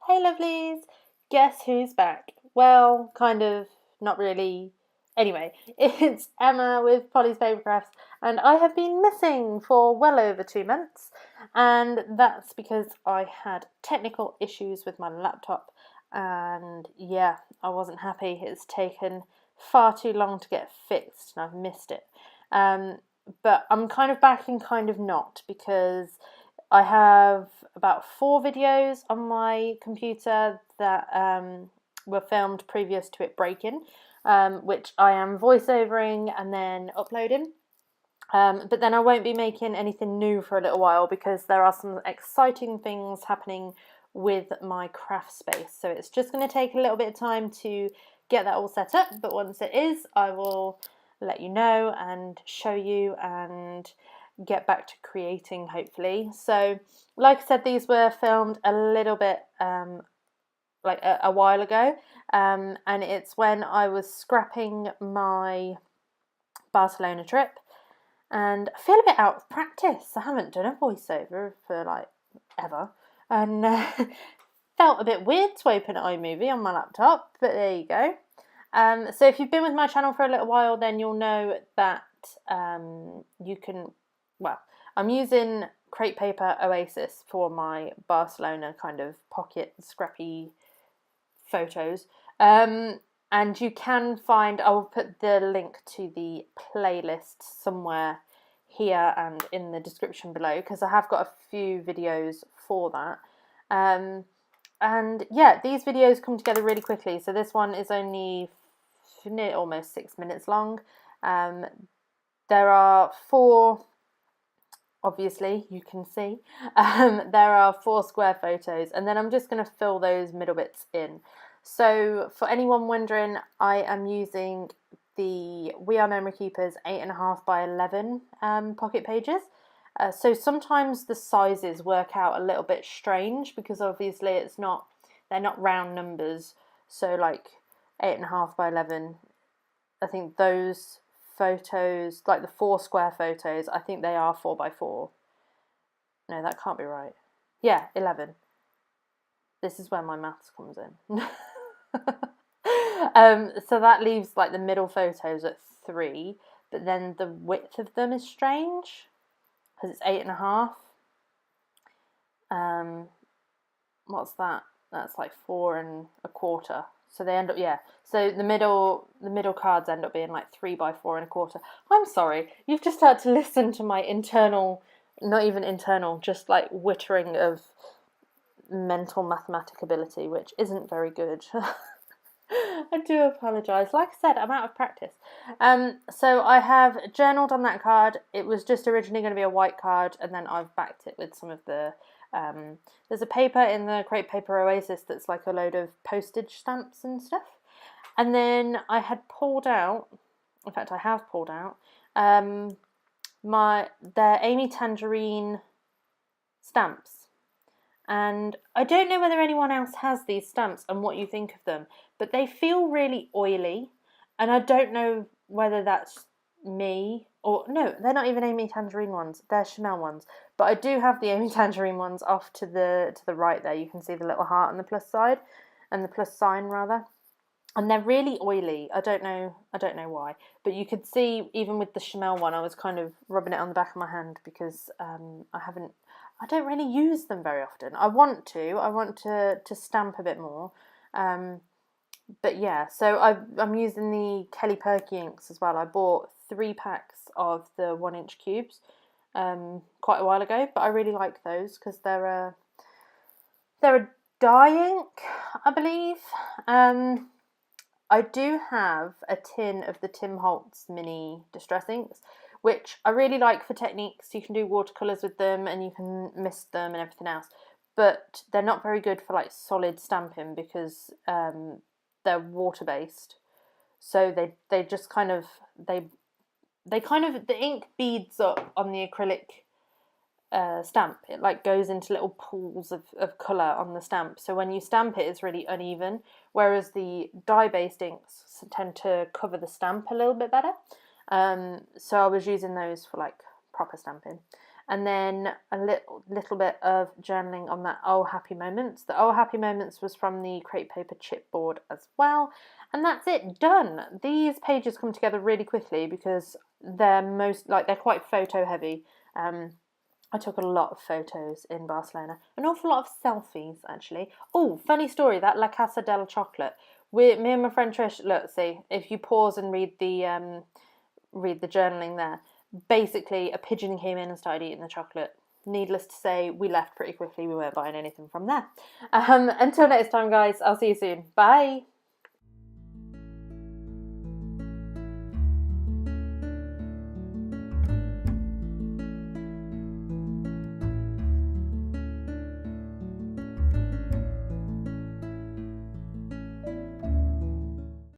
Hey lovelies! Guess who's back? Well, kind of, not really. Anyway, it's Emma with Polly's Favourite Crafts, and I have been missing for well over 2 months, and that's because I had technical issues with my laptop, and yeah, I wasn't happy. It's taken far too long to get fixed, and I've missed it. Um, but I'm kind of back and kind of not because I have about 4 videos on my computer that were filmed previous to it breaking, which I am voiceovering and then uploading. But then I won't be making anything new for a little while because there are some exciting things happening with my craft space. So it's just going to take a little bit of time to get that all set up. But once it is, I will let you know and show you and get back to creating, hopefully. So like I said, these were filmed a little bit like a while ago, and it's when I was scrapping my Barcelona trip, and I feel a bit out of practice. I haven't done a voiceover for like ever, and felt a bit weird to open iMovie on my laptop, but there you go. So if you've been with my channel for a little while, then you'll know that you can, well, I'm using crepe paper Oasis for my Barcelona kind of pocket scrappy photos. And you can find, I will put the link to the playlist somewhere here and in the description below because I have got a few videos for that. And yeah, these videos come together really quickly. So this one is only almost 6 minutes long. There are 4, obviously you can see, there are 4 square photos, and then I'm just going to fill those middle bits in. So for anyone wondering, I am using the We Are Memory Keepers 8.5 by 11 pocket pages. So sometimes the sizes work out a little bit strange because obviously they're not round numbers. So like 8.5 by 11, I think those photos, like the 4 square photos, I think they are 4 by 4. No, that can't be right. Yeah, 11. This is where my maths comes in. So that leaves like the middle photos at 3, but then the width of them is strange because it's 8.5. What's that? That's like 4.25. So they end up, yeah. So the middle cards end up being like 3 by 4.25. I'm sorry, you've just had to listen to my internal, not even internal, just like wittering of mental mathematic ability, which isn't very good. I do apologise. Like I said, I'm out of practice. So I have journaled on that card. It was just originally going to be a white card, and then I've backed it with some of the there's a paper in the crepe paper Oasis that's like a load of postage stamps and stuff. And then I had pulled out, in fact I have pulled out, their Amy Tangerine stamps. And I don't know whether anyone else has these stamps and what you think of them, but they feel really oily, and I don't know whether that's me or no, they're not even Amy Tangerine ones, they're Chanel ones. But I do have the Amy Tangerine ones off to the right there. You can see the little heart on the plus side, and the plus sign rather. And they're really oily. I don't know why, but you could see even with the Chanel one, I was kind of rubbing it on the back of my hand because I don't really use them very often. I want to stamp a bit more. But yeah, so I'm using the Kelly Perky inks as well. I bought 3 packs of the 1-inch cubes quite a while ago, but I really like those because they're a dye ink, I believe. I do have a tin of the Tim Holtz mini distress inks, which I really like for techniques. You can do watercolours with them and you can mist them and everything else, but they're not very good for like solid stamping because they're water based. So they just kind of the ink beads up on the acrylic stamp. It like goes into little pools of colour on the stamp. So when you stamp it, it's really uneven. Whereas the dye-based inks tend to cover the stamp a little bit better. So I was using those for like proper stamping. and then a little bit of journaling on that Oh Happy Moments. The Oh Happy Moments was from the crepe paper chipboard as well, and that's it, done. These pages come together really quickly because they're quite photo heavy. I took a lot of photos in Barcelona, an awful lot of selfies actually. Oh, funny story, that La Casa del Chocolate. Me and my friend Trish, look, see, if you pause and read the journaling there, basically a pigeon came in and started eating the chocolate. Needless to say, we left pretty quickly. We weren't buying anything from there. Until next time, guys, I'll see you soon. Bye.